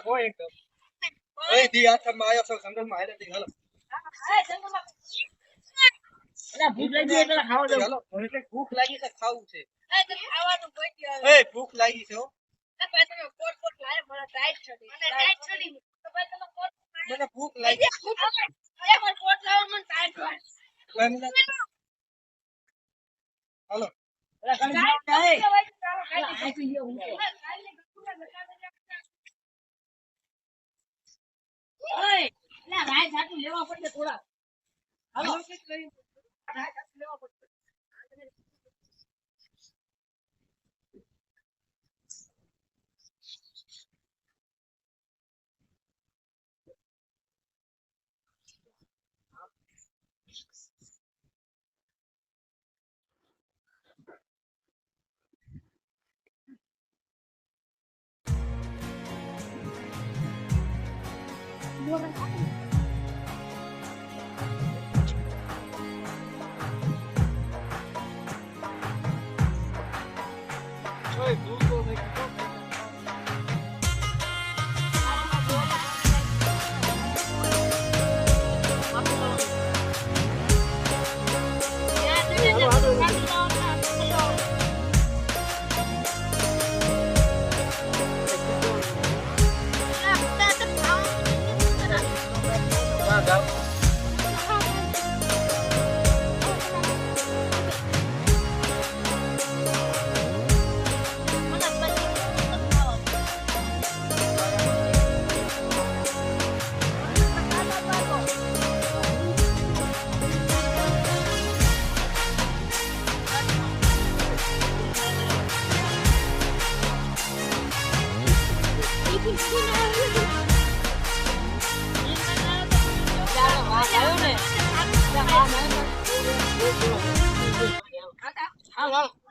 કોઈ એકદમ એ દી આઠમાં આયો છો જંગલમાં હાલે દી હાલો જંગલમાં ભૂખ લાગી એટલે ખાવા દો હાલો મને ભૂખ લાગી છે ખાવું છે તો ખાવાનું ગોત્યો એ ભૂખ લાગી છે હો તો ભાઈ તમે કોટ લાય મને ટાઈટ છડી મને ટાઈટ છડી તો ભાઈ તમે કોટ મને ભૂખ લાગી અરે મને કોટ લાવો મને ટાઈટ છડી હાલો અરે કણી જાય આ પી લ્યો હું ઓય ના ભાઈ સાટું લેવા પડશે થોડા હાલો કઈ કરી ભાઈ સાટું લેવા પડશે ઓય ભૂખ તો નહીં હાલો